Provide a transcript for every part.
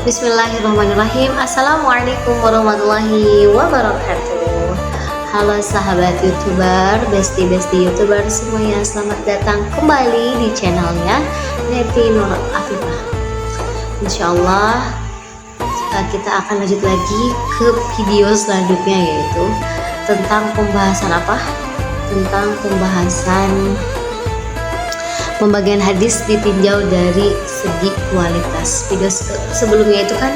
Bismillahirrahmanirrahim. Assalamualaikum warahmatullahi wabarakatuh. Halo sahabat youtuber, besti-besti youtuber semuanya, selamat datang kembali di channelnya Neti Nur Afifah. Insyaallah kita akan lanjut lagi ke video selanjutnya, yaitu tentang pembahasan apa? Tentang pembahasan pembagian hadis ditinjau dari segi kualitas. Video sebelumnya itu kan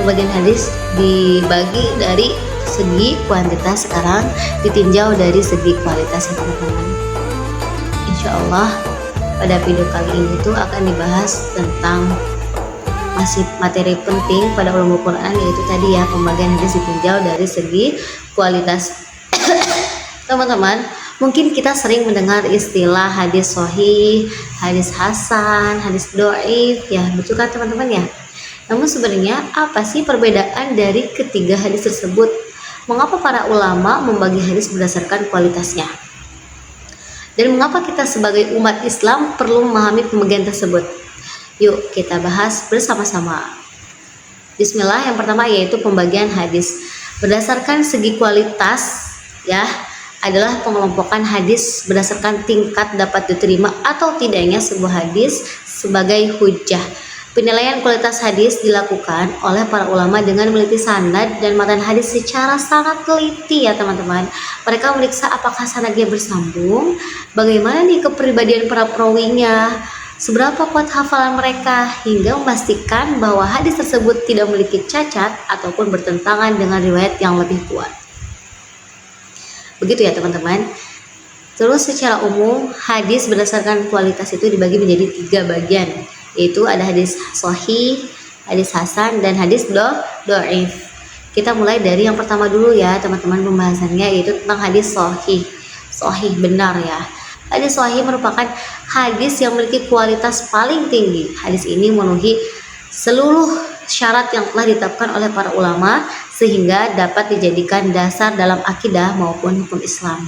pembagian hadis dibagi dari segi kuantitas, sekarang ditinjau dari segi kualitas ya teman-teman. Insya Allah pada video kali ini itu akan dibahas tentang masih materi penting pada ulumul Quran, yaitu tadi ya, pembagian hadis ditinjau dari segi kualitas. Teman-teman, mungkin kita sering mendengar istilah hadis sahih, hadis hasan, hadis dhaif, ya betul kan teman-teman ya? Namun sebenarnya apa sih perbedaan dari ketiga hadis tersebut? Mengapa para ulama membagi hadis berdasarkan kualitasnya? Dan mengapa kita sebagai umat Islam perlu memahami pembagian tersebut? Yuk kita bahas bersama-sama. Bismillah, yang pertama yaitu pembagian hadis berdasarkan segi kualitas ya, adalah pengelompokan hadis berdasarkan tingkat dapat diterima atau tidaknya sebuah hadis sebagai hujjah. Penilaian kualitas hadis dilakukan oleh para ulama dengan meliti sanad dan matan hadis secara sangat teliti ya teman-teman. Mereka memeriksa apakah sanadnya bersambung, bagaimana nih kepribadian para perawinya, seberapa kuat hafalan mereka, hingga memastikan bahwa hadis tersebut tidak memiliki cacat ataupun bertentangan dengan riwayat yang lebih kuat. Begitu ya teman-teman. Terus secara umum hadis berdasarkan kualitas itu dibagi menjadi 3 bagian, yaitu ada hadis sahih, hadis hasan, dan hadis dhaif. Kita mulai dari yang pertama dulu ya teman-teman pembahasannya, yaitu tentang hadis sahih. Sahih benar ya. Hadis sahih merupakan hadis yang memiliki kualitas paling tinggi. Hadis ini memenuhi seluruh syarat yang telah ditetapkan oleh para ulama sehingga dapat dijadikan dasar dalam akidah maupun hukum Islam.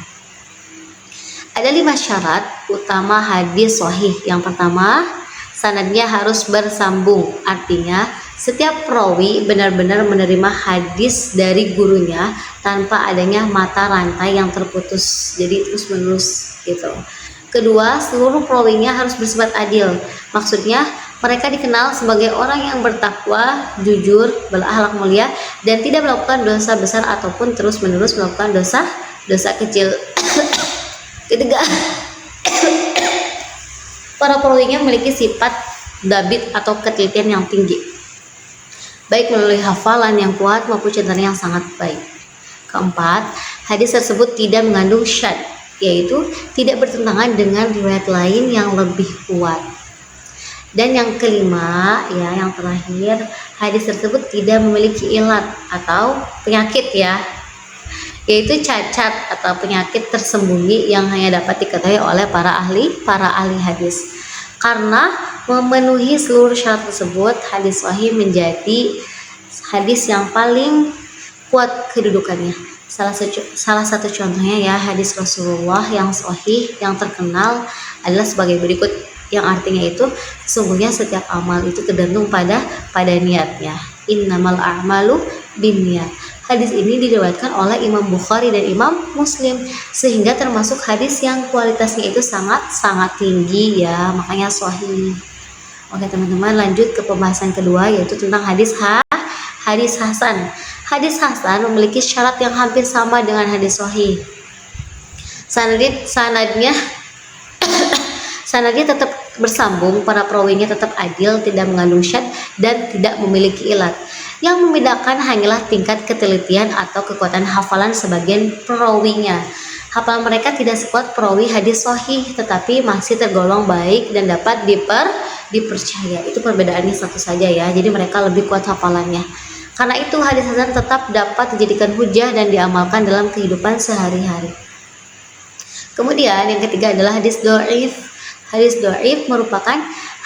Ada 5 syarat utama hadis sahih. Yang pertama, sanadnya harus bersambung. Artinya setiap perawi benar-benar menerima hadis dari gurunya tanpa adanya mata rantai yang terputus, jadi terus menerus gitu. Kedua, seluruh perawinya harus bersifat adil. Maksudnya mereka dikenal sebagai orang yang bertakwa, jujur, berakhlak mulia, dan tidak melakukan dosa besar ataupun terus-menerus melakukan dosa kecil. Ketiga, para perawinya memiliki sifat dabit atau ketelitian yang tinggi, baik melalui hafalan yang kuat maupun catatan yang sangat baik. Keempat, hadis tersebut tidak mengandung syadz, yaitu tidak bertentangan dengan riwayat lain yang lebih kuat. Dan yang kelima ya, yang terakhir, hadis tersebut tidak memiliki ilat atau penyakit ya, yaitu cacat atau penyakit tersembunyi yang hanya dapat diketahui oleh para ahli hadis. Karena memenuhi seluruh syarat tersebut, hadis sahih menjadi hadis yang paling kuat kedudukannya. Salah satu contohnya ya, hadis Rasulullah yang sahih yang terkenal adalah sebagai berikut, yang artinya itu sesungguhnya setiap amal itu tergantung pada niatnya. Innamal a'malu binniyat. Hadis ini diriwayatkan oleh Imam Bukhari dan Imam Muslim, sehingga termasuk hadis yang kualitasnya itu sangat tinggi ya, makanya sahih. Oke teman-teman, lanjut ke pembahasan kedua, yaitu tentang hadis hasan. Hadis hasan memiliki syarat yang hampir sama dengan hadis sahih. Sanadnya tetap bersambung, para perawinya tetap adil, tidak mengandung syadz, dan tidak memiliki ilat. Yang membedakan hanyalah tingkat ketelitian atau kekuatan hafalan sebagian perawinya. Hafalan mereka tidak sekuat perawi hadis sahih, tetapi masih tergolong baik dan dapat dipercaya. Itu perbedaannya satu saja ya, jadi mereka lebih kuat hafalannya. Karena itu hadis hasan tetap dapat dijadikan hujjah dan diamalkan dalam kehidupan sehari-hari. Kemudian yang ketiga adalah hadis dhaif. Hadis dhaif merupakan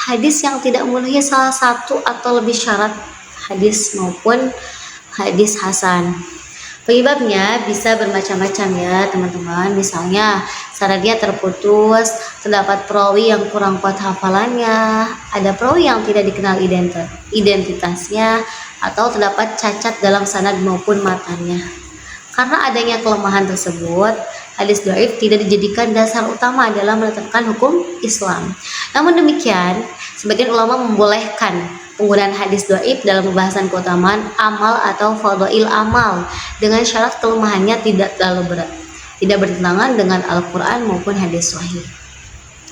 hadis yang tidak memenuhi salah satu atau lebih syarat hadis maupun hadis hasan. Penyebabnya bisa bermacam-macam ya teman-teman. Misalnya sanadnya terputus, terdapat perawi yang kurang kuat hafalannya, ada perawi yang tidak dikenal identitasnya, atau terdapat cacat dalam sanad maupun matanya. Karena adanya kelemahan tersebut, hadis dhaif tidak dijadikan dasar utama dalam menetapkan hukum Islam. Namun demikian, sebagian ulama membolehkan penggunaan hadis dhaif dalam pembahasan keutamaan amal atau fadhail amal dengan syarat kelemahannya tidak terlalu berat, tidak bertentangan dengan Al-Quran maupun hadis sahih,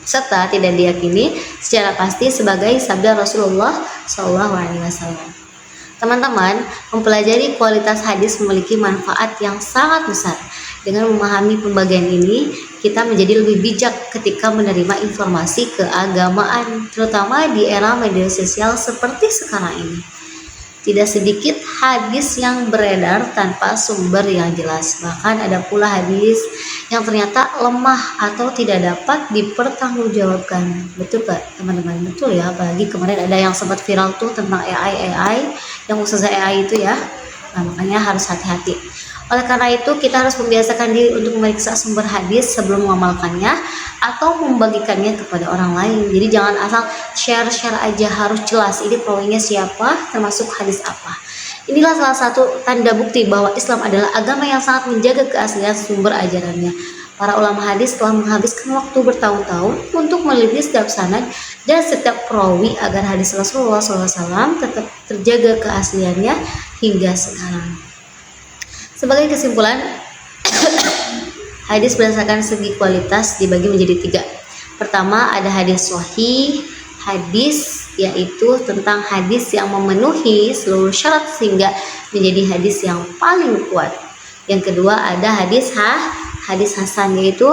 serta tidak diyakini secara pasti sebagai sabda Rasulullah SAW. Teman-teman, mempelajari kualitas hadis memiliki manfaat yang sangat besar. Dengan memahami pembagian ini, kita menjadi lebih bijak ketika menerima informasi keagamaan, terutama di era media sosial seperti sekarang ini. Tidak sedikit hadis yang beredar tanpa sumber yang jelas. Bahkan ada pula hadis yang ternyata lemah atau tidak dapat dipertanggungjawabkan. Betul gak teman-teman? Betul ya, apalagi kemarin ada yang sempat viral tuh tentang AI yang ustazah AI itu ya. Nah, makanya harus hati-hati. Oleh karena itu, kita harus membiasakan diri untuk memeriksa sumber hadis sebelum mengamalkannya atau membagikannya kepada orang lain. Jadi jangan asal share aja, harus jelas ini perawinya siapa, termasuk hadis apa. Inilah salah satu tanda bukti bahwa Islam adalah agama yang sangat menjaga keaslian sumber ajarannya. Para ulama hadis telah menghabiskan waktu bertahun-tahun untuk meneliti setiap sanad dan setiap perawi agar hadis Rasulullah SAW tetap terjaga keasliannya hingga sekarang. Sebagai kesimpulan, hadis berdasarkan segi kualitas dibagi menjadi 3. Pertama, ada hadis sahih. Hadis yaitu tentang hadis yang memenuhi seluruh syarat sehingga menjadi hadis yang paling kuat. Yang kedua, ada hadis hasan, yaitu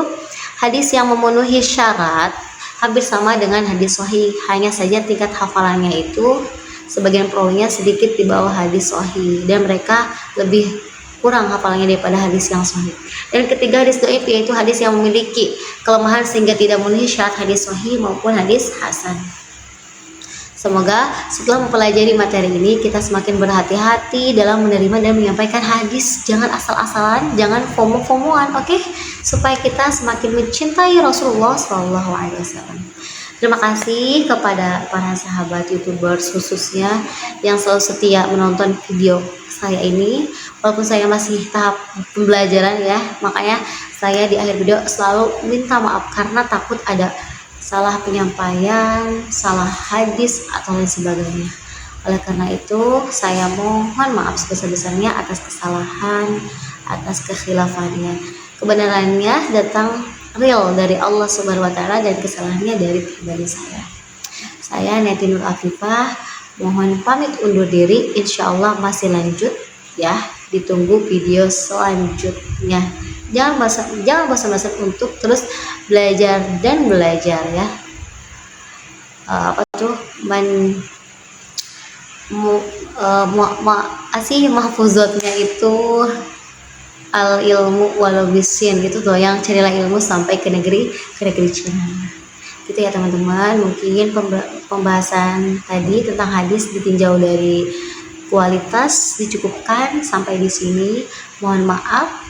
hadis yang memenuhi syarat hampir sama dengan hadis sahih, hanya saja tingkat hafalannya itu sebagian perawinya sedikit di bawah hadis sahih dan mereka lebih kurang hafalannya daripada hadis yang sahih. Dan ketiga, hadis dhaif, yaitu hadis yang memiliki kelemahan sehingga tidak memenuhi syarat hadis sahih maupun hadis hasan. Semoga setelah mempelajari materi ini kita semakin berhati-hati dalam menerima dan menyampaikan hadis. Jangan asal-asalan, jangan FOMO-FOMOan, oke? Supaya kita semakin mencintai Rasulullah SAW. Terima kasih kepada para sahabat YouTubers khususnya yang selalu setia menonton video saya ini. Walaupun saya masih tahap pembelajaran ya, makanya saya di akhir video selalu minta maaf karena takut ada salah penyampaian, salah hadis atau lain sebagainya. Oleh karena itu saya mohon maaf sebesar-besarnya atas kesalahan, atas kekhilafannya. Kebenarannya datang real dari Allah Subhanahu wa taala dan kesalahannya dari pribadi saya. Saya Neti Nur Afifah mohon pamit undur diri. Insyaallah masih lanjut ya. Ditunggu video selanjutnya. Jangan bosan-bosan untuk terus belajar dan belajar ya. Mahfuzatnya itu al ilmu walau bisin gitu tuh, yang carilah ilmu sampai ke negeri Cina gitu ya teman-teman. Mungkin pembahasan tadi tentang hadis ditinjau dari kualitas dicukupkan sampai di sini. Mohon maaf.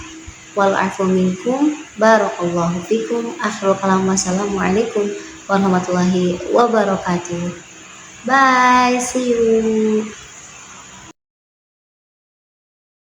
Wal afu minkum, barakallahu fikum. Akhirul kalam, wassalamualaikum warahmatullahi wabarakatuh. Bye, see you.